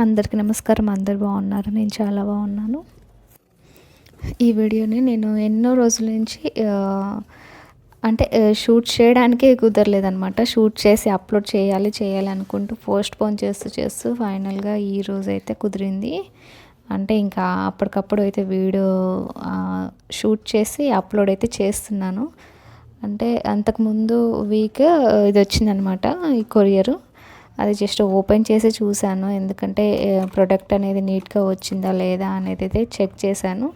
అందరికీ నమస్కారం. అందరూ బాగున్నారు. నేను చాలా బాగున్నాను. ఈ వీడియోని నేను ఎన్నో రోజుల నుంచి షూట్ చేయడానికే కుదరలేదనమాట. షూట్ చేసి అప్లోడ్ చేయాలి అనుకుంటూ పోస్ట్‌పోన్ చేస్తూ ఫైనల్‌గా ఈరోజైతే కుదిరింది. అంటే ఇంకా అప్పటికప్పుడు అయితే వీడియో షూట్ చేసి అప్లోడ్ అయితే చేస్తున్నాను. అంటే అంతకుముందు వీక్ ఇదొచ్చిందనమాట, ఈ కొరియరు. అది జస్ట్ ఓపెన్ చేసి చూశాను. ఎందుకంటే ప్రోడక్ట్ అనేది నీట్‌గా వచ్చిందా లేదా అనేది అయితే చెక్ చేశాను.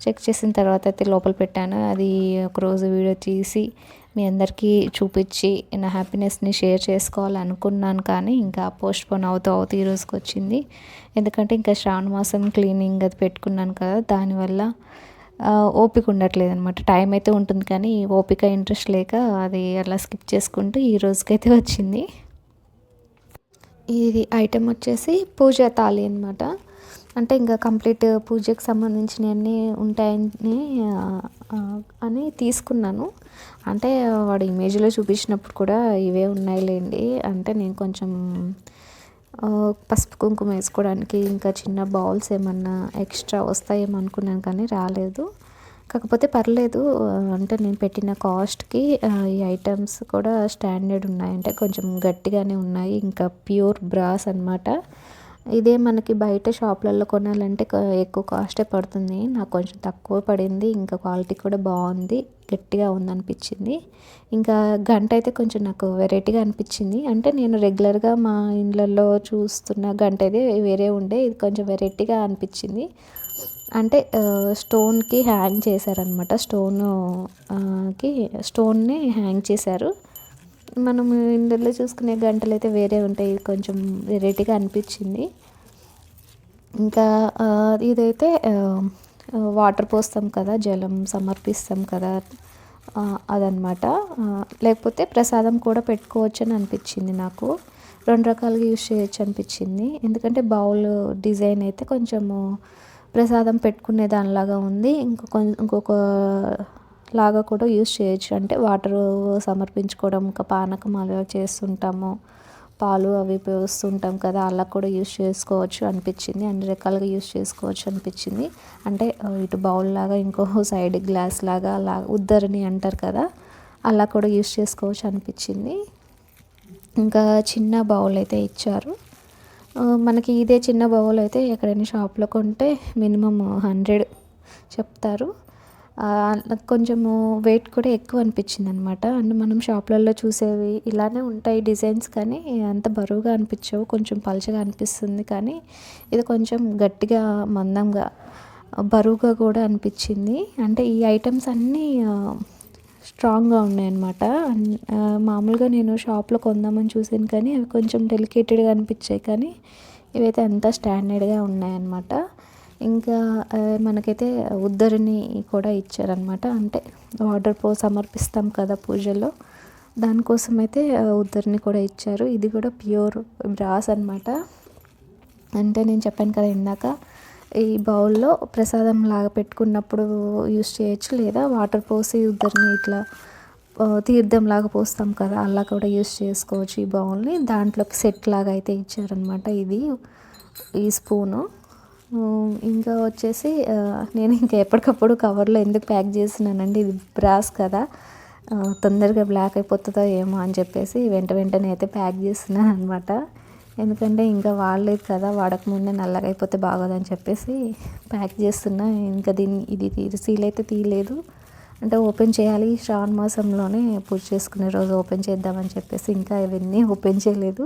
చెక్ చేసిన తర్వాత అయితే లోపల పెట్టాను. అది ఒకరోజు వీడియో తీసి మీ అందరికీ చూపించి నా హ్యాపీనెస్ని షేర్ చేసుకోవాలనుకున్నాను. కానీ ఇంకా పోస్ట్‌పోన్ అవుతూ ఈ రోజుకొచ్చింది. ఎందుకంటే ఇంకా శ్రావణ మాసం క్లీనింగ్ అది పెట్టుకున్నాను కదా, దానివల్ల ఓపిక ఉండట్లేదనమాట. టైం అయితే ఉంటుంది కానీ ఓపిక, ఇంట్రెస్ట్ లేక అది అలా స్కిప్ చేసుకుంటూ ఈ రోజుకైతే వచ్చింది. ఇది ఐటెం వచ్చేసి పూజా తాళి అనమాట. అంటే ఇంకా కంప్లీట్ పూజకి సంబంధించినవన్నీ ఉంటాయని అని తీసుకున్నాను. అంటే వాడు ఇమేజ్లో చూపించినప్పుడు కూడా ఇవే ఉన్నాయిలేండి. అంటే నేను కొంచెం పసుపు కుంకుమ వేసుకోవడానికి ఇంకా చిన్న బౌల్స్ ఏమన్నా ఎక్స్ట్రా వస్తాయేమో అనుకున్నాను, కానీ రాలేదు. కాకపోతే పర్లేదు. అంటే నేను పెట్టిన కాస్ట్కి ఈ ఐటమ్స్ కూడా స్టాండర్డ్ ఉన్నాయి. అంటే కొంచెం గట్టిగానే ఉన్నాయి. ఇంకా ప్యూర్ బ్రాస్ అనమాట. ఇదే మనకి బయట షాప్లలో కొనాలంటే ఎక్కువ కాస్టే పడుతుంది. నాకు కొంచెం తక్కువ పడింది. ఇంకా క్వాలిటీ కూడా బాగుంది, గట్టిగా ఉందనిపించింది. ఇంకా గంట అయితే కొంచెం నాకు వెరైటీగా అనిపించింది. అంటే నేను రెగ్యులర్గా మా ఇళ్ళల్లో చూస్తున్న గంట అయితే వేరే ఉండే, ఇది కొంచెం వెరైటీగా అనిపించింది. అంటే స్టోన్కి హ్యాంగ్ చేశారనమాట. స్టోన్ని హ్యాంగ్ చేశారు. మనం ఇందులో చూసుకునే గంటలు అయితే వేరే ఉంటాయి. ఇది కొంచెం వెరైటీగా అనిపించింది. ఇంకా ఇదైతే వాటర్ పోస్తాం కదా, జలం సమర్పిస్తాం కదా, అదనమాట. లేకపోతే ప్రసాదం కూడా పెట్టుకోవచ్చు అని అనిపించింది నాకు. రెండు రకాలుగా యూజ్ చేయొచ్చు అనిపించింది. ఎందుకంటే బౌల్ డిజైన్ అయితే కొంచెము ప్రసాదం పెట్టుకునే దానిలాగా ఉంది. ఇంకొక లాగా కూడా యూజ్ చేయొచ్చు. అంటే వాటర్ సమర్పించుకోవడం, ఇంకా పానకం అలా చేస్తుంటాము, పాలు అవి పోస్తుంటాం కదా, అలా కూడా యూజ్ చేసుకోవచ్చు అనిపించింది. అన్ని రకాలుగా యూజ్ చేసుకోవచ్చు అనిపించింది. అంటే ఇటు బౌల్ లాగా, ఇంకో సైడ్ గ్లాస్ లాగా, అలా ఉద్దరిని అంటారు కదా, అలా కూడా యూజ్ చేసుకోవచ్చు అనిపించింది. ఇంకా చిన్న బౌల్ అయితే ఇచ్చారు మనకి. ఇదే చిన్న బౌల్ అయితే ఎక్కడైనా షాప్లో కొంటే మినిమం 100 చెప్తారు. కొంచెము వెయిట్ కూడా ఎక్కువ అనిపించింది అనమాట. అండ్ మనం షాప్లలో చూసేవి ఇలానే ఉంటాయి డిజైన్స్, కానీ అంత బరువుగా అనిపించవు, కొంచెం పలచగా అనిపిస్తుంది. కానీ ఇది కొంచెం గట్టిగా, మందంగా, బరువుగా కూడా అనిపించింది. అంటే ఈ ఐటమ్స్ అన్నీ స్ట్రాంగ్గా ఉన్నాయన్నమాట. మామూలుగా నేను షాప్లో కొందామని చూసాను, కానీ అవి కొంచెం డెలికేటెడ్గా అనిపించాయి. కానీ ఇవైతే అంతా స్టాండర్డ్గా ఉన్నాయన్నమాట. ఇంకా మనకైతే ఉద్దరిని కూడా ఇచ్చారనమాట. అంటే వాటర్ సమర్పిస్తాం కదా పూజలో, దానికోసం అయితే ఉద్దరిని కూడా ఇచ్చారు. ఇది కూడా ప్యూర్ బ్రాస్ అనమాట. అంటే నేను చెప్పాను కదా ఇందాక, ఈ బౌల్లో ప్రసాదం లాగా పెట్టుకున్నప్పుడు యూస్ చేయొచ్చు, లేదా వాటర్ పోసి ఉద్దరిని ఇట్లా తీర్థం లాగా పోస్తాం కదా, అలా కూడా యూస్ చేసుకోవచ్చు ఈ బౌల్ని. దాంట్లోకి సెట్ లాగా అయితే ఇచ్చారనమాట. ఇది ఈ స్పూను. ఇంకా వచ్చేసి నేను ఇంకా ఎప్పటికప్పుడు కవర్లో ఎందుకు ప్యాక్ చేస్తున్నానండి, ఇది బ్రాస్ కదా, తొందరగా బ్లాక్ అయిపోతుందో ఏమో అని చెప్పేసి వెంటనే అయితే ప్యాక్ చేస్తున్నాను అనమాట. ఎందుకంటే ఇంకా వాడలేదు కదా, వాడకముందే నల్లగా అయిపోతే బాగోదని చెప్పేసి ప్యాక్ చేస్తున్నా. ఇంకా ఇది సీల్ అయితే తీయలేదు. అంటే ఓపెన్ చేయాలి, శ్రావణ మాసంలోనే పూజ చేసుకునే రోజు ఓపెన్ చేద్దామని చెప్పేసి ఇంకా ఇవన్నీ ఓపెన్ చేయలేదు.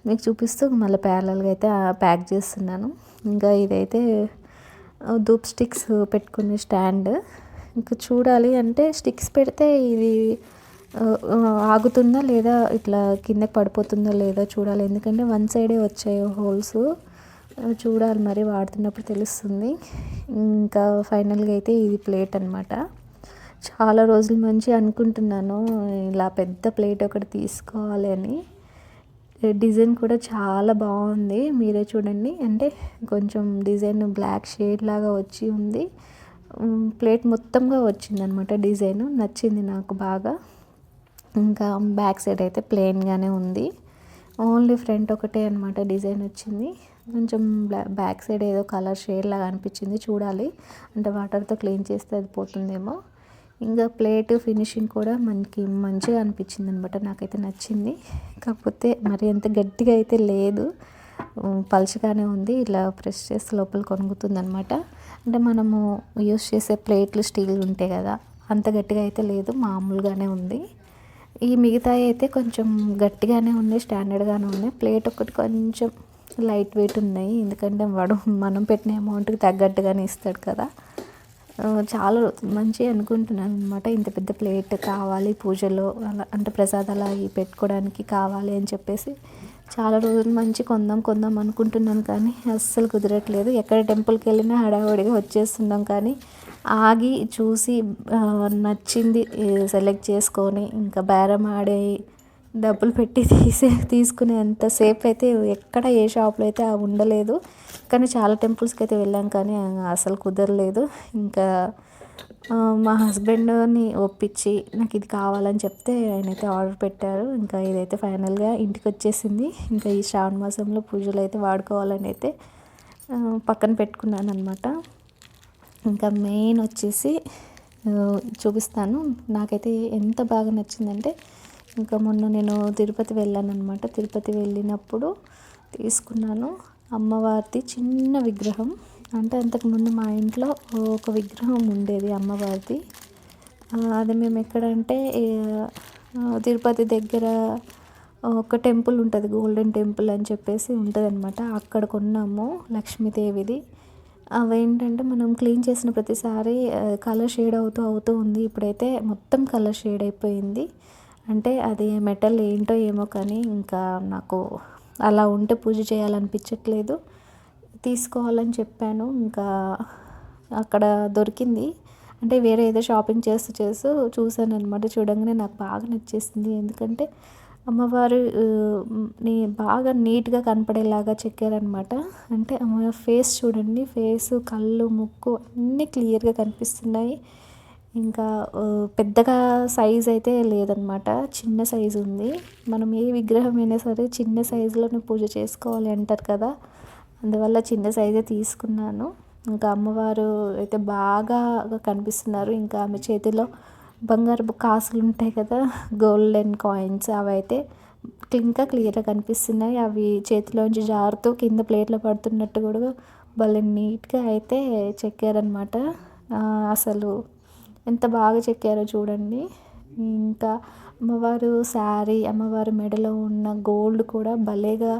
మీకు చూపిస్తూ మళ్ళీ ప్యారలల్గా అయితే ప్యాక్ చేస్తున్నాను. ఇంకా ఇదైతే ధూప్ స్టిక్స్ పెట్టుకునే స్టాండ్. ఇంకా చూడాలి, అంటే స్టిక్స్ పెడితే ఇది ఆగుతుందా లేదా, ఇట్లా కిందకి పడిపోతుందా లేదా చూడాలి. ఎందుకంటే వన్ సైడే వచ్చాయి హోల్స్. చూడాలి, మరి వాడుతున్నప్పుడు తెలుస్తుంది. ఇంకా ఫైనల్గా అయితే ఇది ప్లేట్ అనమాట. చాలా రోజుల నుంచి అనుకుంటున్నాను ఇలా పెద్ద ప్లేట్ ఒకటి తీసుకోవాలి అని. డిజైన్ కూడా చాలా బాగుంది, మీరే చూడండి. అంటే కొంచెం డిజైన్ బ్లాక్ షేడ్ లాగా వచ్చి ఉంది. ప్లేట్ మొత్తంగా వచ్చిందనమాట. డిజైన్ నచ్చింది నాకు బాగా. ఇంకా బ్యాక్ సైడ్ అయితే ప్లెయిన్గానే ఉంది. ఓన్లీ ఫ్రంట్ ఒకటే అనమాట డిజైన్ వచ్చింది. కొంచెం బ్యాక్ సైడ్ ఏదో కలర్ షేడ్ లాగా అనిపించింది, చూడాలి అంటే వాటర్తో క్లీన్ చేస్తే అది పోతుందేమో. ఇంకా ప్లేట్ ఫినిషింగ్ కూడా మనకి మంచిగా అనిపించింది అనమాట, నాకైతే నచ్చింది. కాకపోతే మరి అంత గట్టిగా అయితే లేదు, పలుచగానే ఉంది. ఇలా ప్రెస్ చేస్తే లోపల కొనుగుతుంది అనమాట. అంటే మనము యూస్ చేసే ప్లేట్లు స్టీల్ ఉంటాయి కదా, అంత గట్టిగా అయితే లేదు, మామూలుగానే ఉంది. ఈ మిగతాయి అయితే కొంచెం గట్టిగానే ఉన్నాయి, స్టాండర్డ్గానే ఉన్నాయి. ప్లేట్ ఒకటి కొంచెం లైట్ వెయిట్ ఉన్నాయి, ఎందుకంటే వాడు మనం పెట్టిన అమౌంట్కి తగ్గట్టుగానే ఇస్తాడు కదా. చాలా మంచిగా అనుకుంటున్నాను అనమాట, ఇంత పెద్ద ప్లేట్ కావాలి పూజలో అలా, అంటే ప్రసాదాలు అవి పెట్టుకోవడానికి కావాలి అని చెప్పేసి చాలా రోజులు మంచి కొందాం అనుకుంటున్నాను, కానీ అస్సలు కుదరట్లేదు. ఎక్కడ టెంపుల్కి వెళ్ళినా హడావుడిగా వచ్చేస్తున్నాం, కానీ ఆగి చూసి నచ్చింది సెలెక్ట్ చేసుకొని ఇంకా బేరం ఆడే డబ్బులు పెట్టి తీసుకునేంతసేపు అయితే ఎక్కడ ఏ షాప్లో అయితే ఉండలేదు. కానీ చాలా టెంపుల్స్కి అయితే వెళ్ళాం, కానీ అసలు కుదరలేదు. ఇంకా మా హస్బెండ్ని ఒప్పించి నాకు ఇది కావాలని చెప్తే ఆయన అయితే ఆర్డర్ పెట్టారు. ఇంకా ఇదైతే ఫైనల్గా ఇంటికి వచ్చేసింది. ఇంకా ఈ శ్రావణ మాసంలో పూజలు అయితే వాడుకోవాలని అయితే పక్కన పెట్టుకున్నాను అనమాట. ఇంకా మెయిన్ వచ్చేసి చూపిస్తాను, నాకైతే ఎంత బాగా నచ్చిందంటే, ఇంకా మొన్న నేను తిరుపతి వెళ్ళాను అనమాట. తిరుపతి వెళ్ళినప్పుడు తీసుకున్నాను అమ్మవారిది చిన్న విగ్రహం. అంటే అంతకుముందు మా ఇంట్లో ఒక విగ్రహం ఉండేది అమ్మవారిది. అది మేము ఎక్కడంటే తిరుపతి దగ్గర ఒక టెంపుల్ ఉంటుంది, గోల్డెన్ టెంపుల్ అని చెప్పేసి ఉంటుంది అనమాట. అక్కడ కొన్నాము లక్ష్మీదేవిది. అవేంటంటే మనం క్లీన్ చేసిన ప్రతిసారి కలర్ షేడ్ అవుతూ ఉంది. ఇప్పుడైతే మొత్తం కలర్ షేడ్ అయిపోయింది. అంటే అది మెటల్ ఏంటో ఏమో, కానీ ఇంకా నాకు అలా ఉంటే పూజ చేయాలనిపించట్లేదు, తీసుకోవాలని చెప్పాను. ఇంకా అక్కడ దొరికింది, అంటే వేరే ఏదో షాపింగ్ చేస్తూ చూసాను అనమాట. చూడంగానే నాకు బాగా నచ్చేసింది, ఎందుకంటే అమ్మవారు బాగా నీట్గా కనపడేలాగా చెక్కారనమాట. అంటే అమ్మ ఫేస్ చూడండి, ఫేసు, కళ్ళు, ముక్కు అన్నీ క్లియర్గా కనిపిస్తున్నాయి. ఇంకా పెద్దగా సైజ్ అయితే లేదనమాట, చిన్న సైజు ఉంది. మనం ఏ విగ్రహం అయినా సరే చిన్న సైజులోనే పూజ చేసుకోవాలి అంటారు కదా, అందువల్ల చిన్న సైజే తీసుకున్నాను. ఇంకా అమ్మవారు అయితే బాగా కనిపిస్తున్నారు. ఇంకా ఆమె చేతిలో బంగారపు కాసులు ఉంటాయి కదా, గోల్డెన్ కాయిన్స్, అవి అయితే ఇంకా క్లియర్గా కనిపిస్తున్నాయి. అవి చేతిలోంచి జారుతూ కింద ప్లేట్లో పడుతున్నట్టు కూడా భలే నీట్గా అయితే చెక్కారనమాట. అసలు ఎంత బాగా చెక్కారో చూడండి. ఇంకా అమ్మవారు శారీ, అమ్మవారి మెడలో ఉన్న గోల్డ్ కూడా భలేగా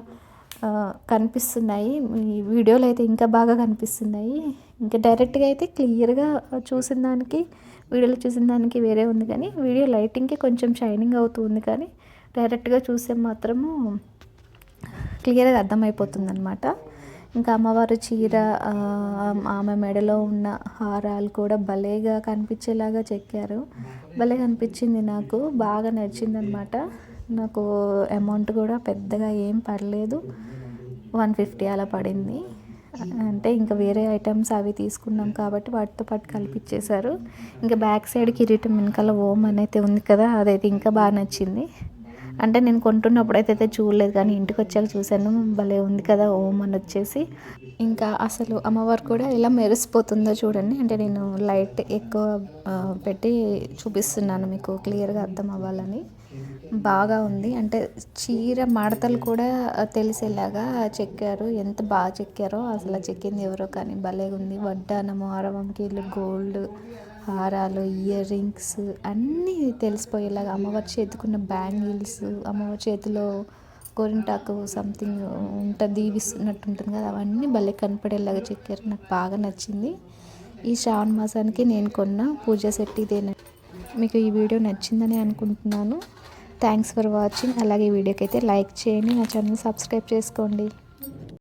కనిపిస్తున్నాయి. ఈ వీడియోలో అయితే ఇంకా బాగా కనిపిస్తున్నాయి. ఇంకా డైరెక్ట్గా అయితే క్లియర్గా చూసిన దానికి, వీడియోలో చూసిన దానికి వేరే ఉంది, కానీ వీడియో లైటింగ్కి కొంచెం షైనింగ్ అవుతుంది, కానీ డైరెక్ట్గా చూస్తే మాత్రము క్లియర్గా అర్థమైపోతుంది అనమాట. ఇంకా అమ్మవారు చీర, ఆమె మెడలో ఉన్న హారాలు కూడా భలేగా కనిపించేలాగా చెక్కారు. భలే కనిపించింది, నాకు బాగా నచ్చింది అనమాట. నాకు అమౌంట్ కూడా పెద్దగా ఏం పడలేదు, 150 అలా పడింది. అంటే ఇంకా వేరే ఐటమ్స్ అవి తీసుకున్నాం కాబట్టి వాటితో పాటు కలిపిచ్చేశారు. ఇంకా బ్యాక్ సైడ్ కిరీటం వెనకాల ఓం అనేది ఉంది కదా, అదైతే ఇంకా బాగా నచ్చింది. అంటే నేను కొంటున్నప్పుడు అయితే చూడలేదు, కానీ ఇంటికి వచ్చాక చూశాను, భలే ఉంది కదా ఓం అని వచ్చేసి. ఇంకా అసలు అమ్మవారు కూడా ఎలా మెరిసిపోతుందో చూడండి. అంటే నేను లైట్ ఎక్కువ పెట్టి చూపిస్తున్నాను మీకు క్లియర్గా అర్థం అవ్వాలని. బాగా ఉంది, అంటే చీర మడతలు కూడా తెలిసేలాగా చెక్కారు. ఎంత బాగా చెక్కారో, అసలు చెక్కింది ఎవరో కానీ భలే ఉంది. వడ్డానము, అరవంకీలు, గోల్డ్ హారాలు, ఇయర్ రింగ్స్ అన్నీ తెలిసిపోయేలాగా, అమ్మవారి చేతికున్న బ్యాంగిల్స్, అమ్మవారి చేతిలో గోరింటాకు సంథింగ్ ఉంటుంది, దీవిస్తున్నట్టు ఉంటుంది కదా, అవన్నీ భలే కనపడేలాగా చెక్కారు. నాకు బాగా నచ్చింది. ఈ శ్రావణ మాసానికి నేను కొన్న పూజ సెట్ ఇదేనా. మీకు ఈ వీడియో నచ్చిందని అనుకుంటున్నాను. Thanks for watching. అలాగే వీడియోకి అయితే లైక్ చేయండి, నా ఛానల్ సబ్స్క్రైబ్ చేసుకోండి.